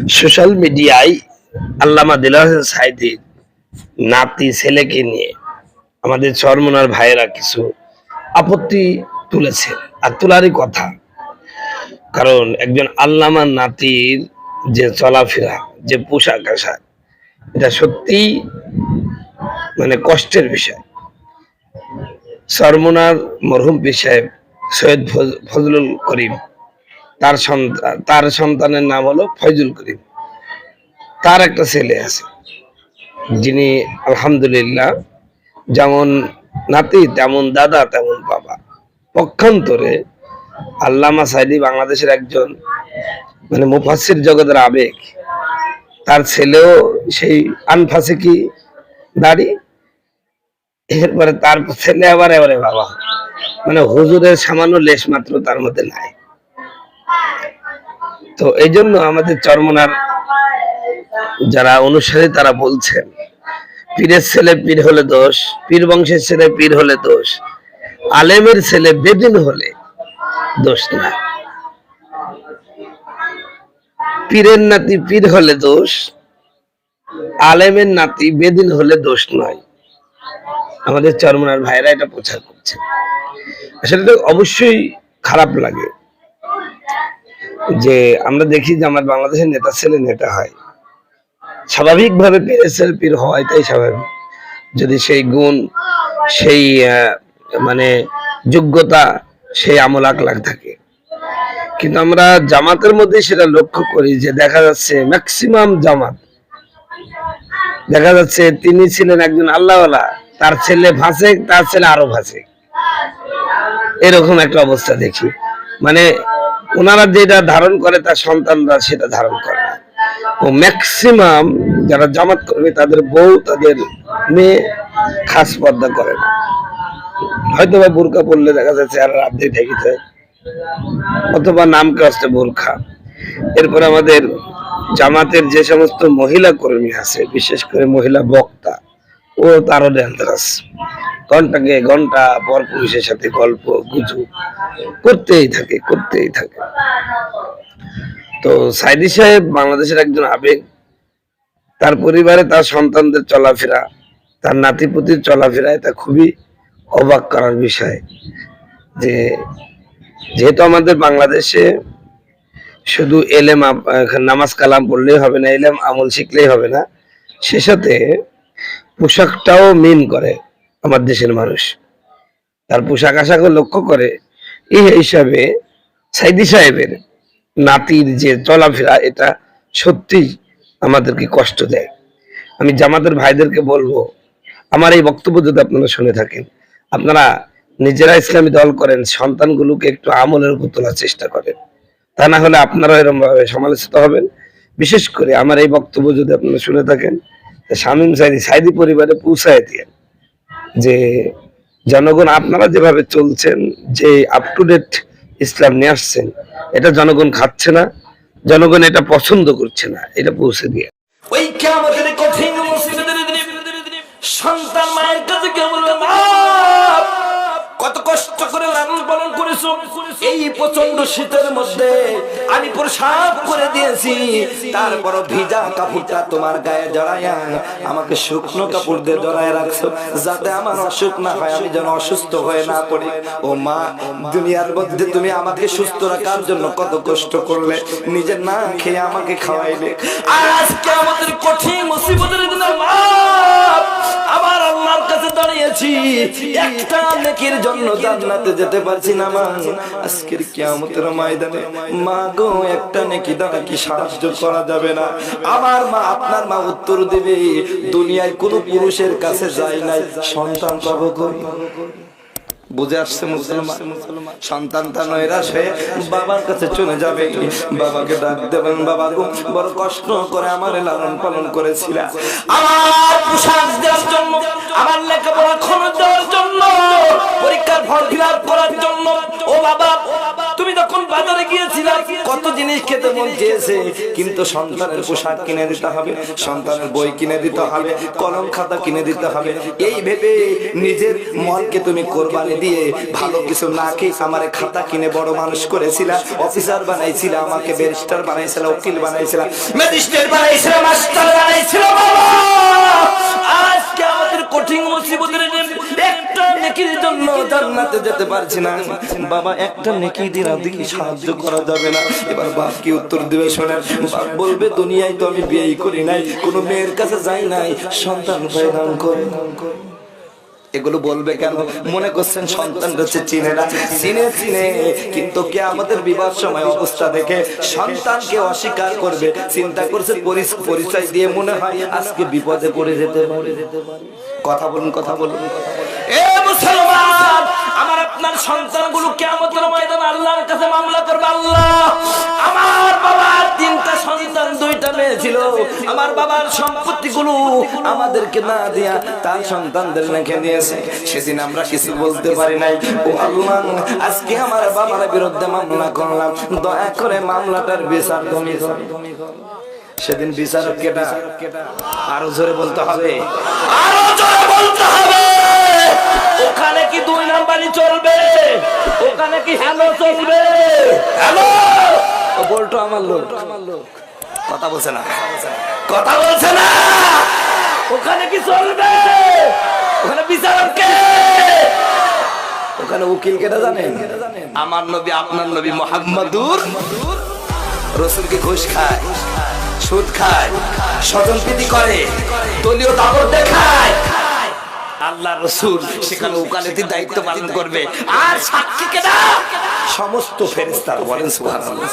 Social মিডিয়ায় আল্লামা দেলোয়ার হোসেন সাঈদীর নাতি ছেলেকে নিয়ে আমাদের চরমনার ভাইয়েরা কিছু আপত্তি তুলেছে, আর তোলারই কথা। কারণ একজন আল্লামার নাতির যে চলাফেরা, যে পোশাক আশাক, এটা সত্যিই মানে কষ্টের বিষয়। চরমনার মরহুম পীর সাহেব সৈয়দ ফজলুল করিম, তার সন্তানের নাম হলো ফয়জুল করিম। তার একটা ছেলে আছে, যিনি আলহামদুলিল্লাহ যেমন নাতি তেমন দাদা তেমন বাবা। পক্ষান্তরে আল্লামা সাঈদী বাংলাদেশের একজন মানে মুফাসসির জগতের আবেগ। তার ছেলেও সেই আনফাসিকি দাড়ি, এরপরে তার ছেলে আবার এবারে বাবা, মানে হুজুরের সামান্য লেশ মাত্র তার মধ্যে নাই। তো এই জন্য আমাদের চরমনার যারা অনুসারী তারা বলছেন, পীরের ছেলে পীর হলে দোষ, পীর বংশের ছেলে পীর হলে দোষ, আলেমের ছেলে বেদিন হলে দোষ না। পীরের নাতি পীর হলে দোষ, আলেমের নাতি বেদিন হলে দোষ নয়। আমাদের চরমনার ভাইরা এটা প্রচার করছে। আসলে তো অবশ্যই খারাপ লাগে যে আমরা দেখি যে আমার বাংলাদেশের নেতা ছেলে নেতা হয়, স্বাভাবিকভাবে পীরের ছেলে পীর হওয়া এটাই স্বাভাবিক, যদি সেই গুণ, সেই মানে যোগ্যতা, সেই আমল আখলাক থাকে। কিন্তু আমরা জামাতের মধ্যে সেটা লক্ষ্য করি যে দেখা যাচ্ছে ম্যাক্সিমাম জামাত দেখা যাচ্ছে তিনি ছিলেন একজন আল্লাহওয়ালা, তার ছেলে ফাসেক, তার ছেলে আরো ফাসেক, এরকম একটা অবস্থা দেখি। মানে ওনারা যেটা ধারণ করে তার সন্তানরা সেটা ধারণ করে না। ও ম্যাক্সিমাম যারা জামাত করবে তাদের বউ, তাদের মেয়ে খাস পর্দা করে না, হয়তো বা বোরকা পরলে দেখা যাচ্ছে আর রাত দিয়ে ঢেকিতে, অথবা নামকে আসতে বোরখা। এরপর আমাদের জামাতের যে সমস্ত মহিলা কর্মী আছে, বিশেষ করে মহিলা বক্তা, ও তারও ডেঞ্জারাস। ঘন্টাকে ঘন্টা পর পুরুষের সাথে গল্প গুজব করতেই থাকে। তো সাঈদী সাহেব বাংলাদেশের একজন আবেগ। তার পরিবারে তার সন্তানদের চলাফেরা, তার নাতিপুতির চলাফেরা, এটা খুবই অবাক করার বিষয়। যে যেহেতু আমাদের বাংলাদেশে শুধু এলেম নামাজ কালাম পড়লেই হবে না, এলেম আমল শিখলেই হবে না, সে সাথে পোশাকটাও মিন করে আমার দেশের মানুষ, তার পোশাক আশাকও লক্ষ্য করে। এই হিসাবে সাঈদী সাহেবের নাতির যে চলাফেরা, এটা সত্যি আমাদেরকে কষ্ট দেয়। আমি জামাতের ভাইদেরকে বলবো, আমার এই বক্তব্য যদি আপনারা শুনে থাকেন, আপনারা নিজেরা ইসলামী দল করেন, সন্তানগুলোকে একটু আমলের উপর তোলার চেষ্টা করেন, তা না হলে আপনারা এরকম ভাবে সমালোচিত হবেন। বিশেষ করে আমার এই বক্তব্য যদি আপনারা শুনে থাকেন, শামীম সাঈদী পরিবারে পৌঁছায় দিয়ে যে জনগণ আপনারা যেভাবে চলছেন, যে আপ টু ডেট ইসলাম নিয়ে আসছেন, এটা জনগণ খাচ্ছে না, জনগণ এটা পছন্দ করছে না, এটা পৌঁছে দিয়ে ওই কিয়ামতের কঠিন মুসিবতের দিনে সন্তান মায়ের কাছে গিয়ে বলবে, মা কত কষ্ট করে লালন পালন করেছো, এই প্রচন্ড শীতের মধ্যে আমি প্রসাব করে দিয়েছি, তারপর ভিজা কাপড়টা তোমার গায়ে জড়াইয়া আমাকে শুকনো কাপড় দিয়ে জড়ায় রাখছো, যাতে আমার অসুখ না হয়, আমি যেন অসুস্থ হয়ে না পড়ি। ও মা, দুনিয়ার মধ্যে তুমি আমাকে সুস্থ রাখার জন্য কত কষ্ট করলে, নিজে না খেয়ে আমাকে খাওয়াইলে, আর আজকে আমাদের কঠিন মুসিবতের দিনে মা আমার আল্লাহর কাছে দাঁড়িয়েছি, একটা নেকির জন্য জান্নাতে যেতে পারছি না মা। আজকের কিয়ামতের ময়দানে মা গো, একটা নেকি দ্বারা কি সাহায্য করা যাবে না? আমার মা, আপনার মা উত্তর দেবে, দুনিয়ায় কোনো পুরুষের কাছে যায় নাই, সন্তান পাবো কই? বুঝে আসছে মুসলমান? সন্তান তা নৈরাশ হয়ে বাবার কাছে চলে যাবে, বাবাকে ডাক দেবেন, বাবা গো বড় কষ্ট করে আমার লালন পালন করেছিলা, আমার পোশাক দেওয়ার জন্য, আমার লেখাপড়া খরচ দেওয়ার জন্য, পরীক্ষার ফর্ম ফিল আপ করার জন্য, ও বাবা তুমি যখন বাজারে গিয়েছিলাম কত জিনিস খেতে মন চেয়েছে, কিন্তু সন্তানের পোশাক কিনে দিতে হবে, সন্তানের বই কিনে দিতে হবে, কলম খাতা কিনে দিতে হবে, এই ভেবে নিজের মনকে তুমি কোরবানি দিয়ে ভালো কিছু না খেয়ে আমারে খাতা কিনে বড় মানুষ করেছিল, অফিসার বানাইছিল, আমাকে ব্যারিস্টার বানাইছিল, উকিল বানাইছিল, ম্যাজিস্ট্রেট বানাইছিল, মাস্টার বানাইছিল। বাবা আজকে আমাদের কঠিন মুসিবতের একটা নেকির জন্য জান্নাতে যেতে পারছি না। বাবা একটা নেকি দিনা দেখি সাহায্য করা যাবে না। এবার বাপ কি উত্তর দিবে শোনেন। বাপ বলবে দুনিয়ায় তো আমি বিয়েই করি নাই, কোনো মেয়ের কাছে যাই নাই, সন্তান প্রদান করে। এগুলো বলবে কেন? মনে করছেন সন্তান হচ্ছে চিনে না? চিনে চিনে, কিন্তু কে আমাদের বিবাহ সময় অবস্থা দেখে সন্তানকে অস্বীকার করবে চিন্তা করছে, পরিচয় দিয়ে মনে হয় আজকে বিপদে পড়ে যেতে পারে। কথা বলুন, কথা বলুন। এ মুসলমান, আমার আপনার সন্তানগুলো কিয়ামতের ময়দানে আল্লাহর কাছে মামলা করবে। আল্লাহ, আমার বাবার 3টা সন্তান, 2টা মেয়ে ছিল, আমার বাবার সম্পত্তিগুলো আমাদেরকে না দিয়া তার সন্তানদের রেখে দিয়েছে। সেদিন আমরা কিছু বলতে পারি নাই। ও আল্লাহ, আজকে আমার বাবার বিরুদ্ধে মামলা করলাম, দয়া করে মামলাটার বিচার তুমি করো। সেদিন বিচারক কেটা? আরো জোরে বলতে হবে, আরো জোরে বলতে হবে। ওখানে কি 2 নাম্বারই চলবে? ওখানে কি হ্যালো চলবে? হ্যালো ও বলতো আমার লোক, কথা বলছে না, কথা বলছে না। ওখানে কি চলবে? ওখানে বিচারক কে? ওখানে উকিল কেটা জানেন? আমার নবী, আপনার নবী মুহাম্মাদুর রাসূল কি ঘুষ খায়, সুদ খায়, স্বজনপ্রীতি করে, দলীয় দাপট দেখায়? আল্লাহ রাসূল সেখানে ওকালতির দায়িত্ব পালন করবে। আর সাক্ষী কেডা? সমস্ত ফেরেশতারা। বলেন সুবহানাল্লাহ।